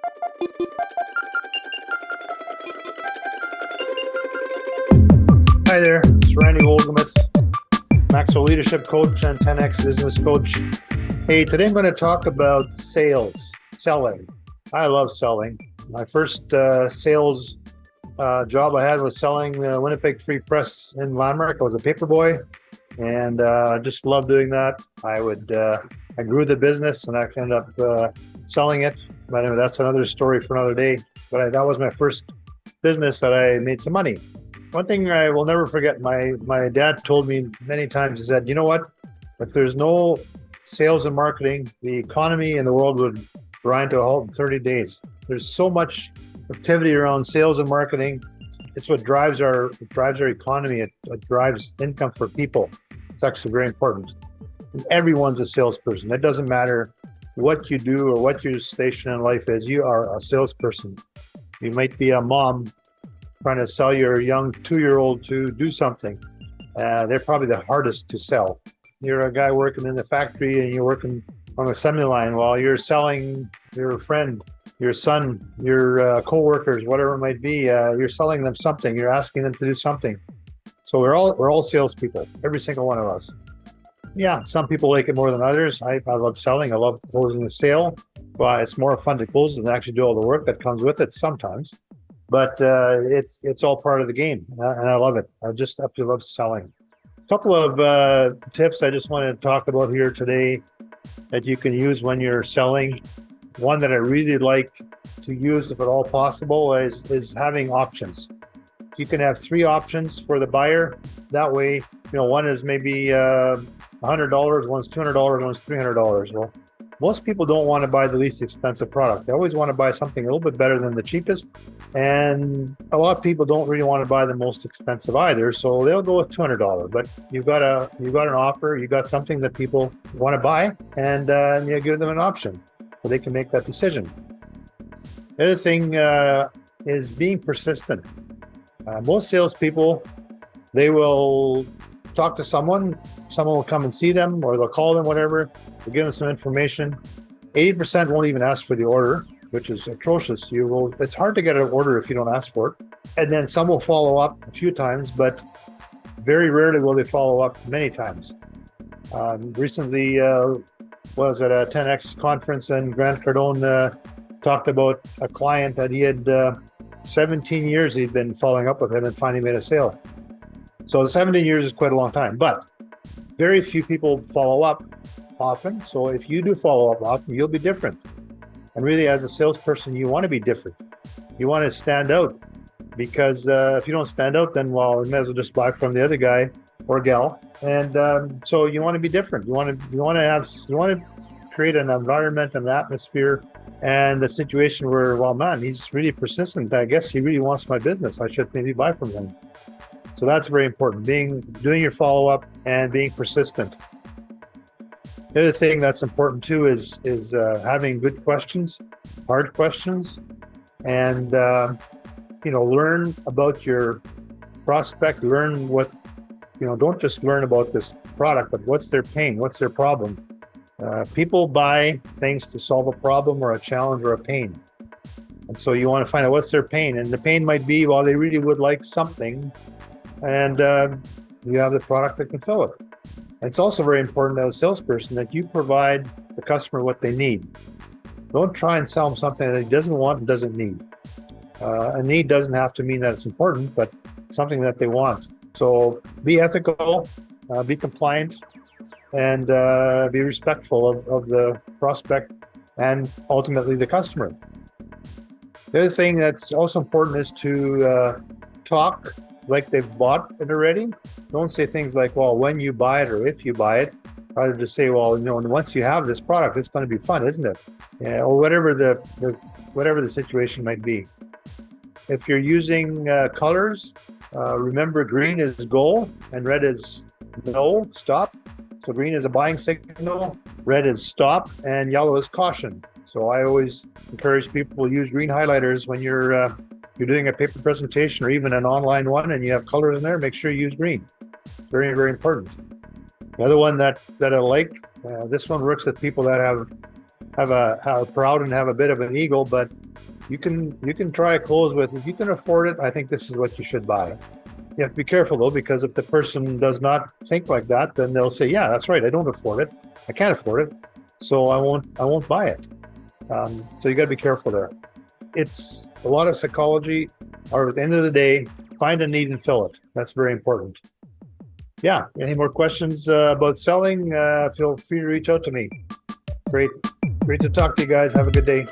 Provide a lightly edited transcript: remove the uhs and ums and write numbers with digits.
Hi there, it's Randy Wolgemuth, Maxwell Leadership Coach and 10X Business Coach. Hey, today I'm going to talk about sales, selling. I love selling. My first sales job I had was selling the Winnipeg Free Press in Landmark. I was a paper boy, and I just loved doing that. I grew the business, and I ended up selling it. But anyway, that's another story for another day. But that was my first business that I made some money. One thing I will never forget, my dad told me many times, he said, you know what, if there's no sales and marketing, the economy in the world would grind to a halt in 30 days. There's so much activity around sales and marketing. It's what drives our economy. It drives income for people. It's actually very important. And everyone's a salesperson. It doesn't matter what you do or what your station in life is. You are a salesperson. You might be a mom trying to sell your young 2-year-old to do something. They're probably the hardest to sell. You're a guy working in the factory and you're working on a assembly line while you're selling your friend, your son, your co-workers, whatever it might be. You're selling them something. You're asking them to do something. So we're all salespeople, every single one of us. Yeah, some people like it more than others. I love selling. I love closing the sale. But it's more fun to close than actually do all the work that comes with it sometimes. But it's all part of the game, and I love it. I just absolutely love selling. A couple of tips I just wanted to talk about here today that you can use when you're selling. One that I really like to use, if at all possible, is having options. You can have 3 options for the buyer. That way, one is maybe $100, one's $200, one's $300. Well, most people don't want to buy the least expensive product. They always want to buy something a little bit better than the cheapest. And a lot of people don't really want to buy the most expensive either. So they'll go with $200. But you've got an offer, you got something that people want to buy, and you give them an option so they can make that decision. The other thing is being persistent. Most salespeople, they will talk to someone will come and see them, or they'll call them, whatever. They'll give them some information. 80% won't even ask for the order, which is atrocious. It's hard to get an order if you don't ask for it. And then some will follow up a few times, but very rarely will they follow up many times. Recently, was at a 10X conference, and Grant Cardone talked about a client that he had 17 years he'd been following up with him and finally made a sale. So 17 years is quite a long time, but very few people follow up often. So if you do follow up often, you'll be different. And really, as a salesperson, you want to be different. You want to stand out, because if you don't stand out, then, well, you may as well just buy from the other guy or gal. And so you want to be different. You want to create an environment, an atmosphere, and a situation where, well, man, he's really persistent. I guess he really wants my business. I should maybe buy from him. So that's very important, doing your follow-up and being persistent. The other thing that's important too is having good questions, hard questions, and learn about your prospect. Learn don't just learn about this product, but what's their pain, what's their problem. People buy things to solve a problem or a challenge or a pain. And so you want to find out what's their pain. And the pain might be, well, they really would like something, and you have the product that can fill it. It's also very important as a salesperson that you provide the customer what they need. Don't try and sell them something that he doesn't want and doesn't need. A need doesn't have to mean that it's important, but something that they want. So be ethical, be compliant, and be respectful of the prospect and ultimately the customer. The other thing that's also important is to talk like they've bought it already. Don't say things like, well, when you buy it or if you buy it. Rather just say, well, once you have this product, it's going to be fun, isn't it? Or whatever the situation might be. If you're using colors, remember green is go and red is no, stop. So green is a buying signal, red is stop, and yellow is caution. So I always encourage people to use green highlighters when you're doing a paper presentation or even an online one and you have colors in there. Make sure you use green. It's very, very important. The other one that I like, this one works with people that have have proud and have a bit of an ego, but you can try clothes with, if you can afford it, I think this is what you should buy. You have to be careful though, because if the person does not think like that, then they'll say, yeah, that's right, I don't afford it, I can't afford it, so I won't buy it. So you got to be careful there. It's a lot of psychology, or at the end of the day, find a need and fill it. That's very important. Yeah, any more questions about selling, feel free to reach out to me. Great to talk to you guys. Have a good day.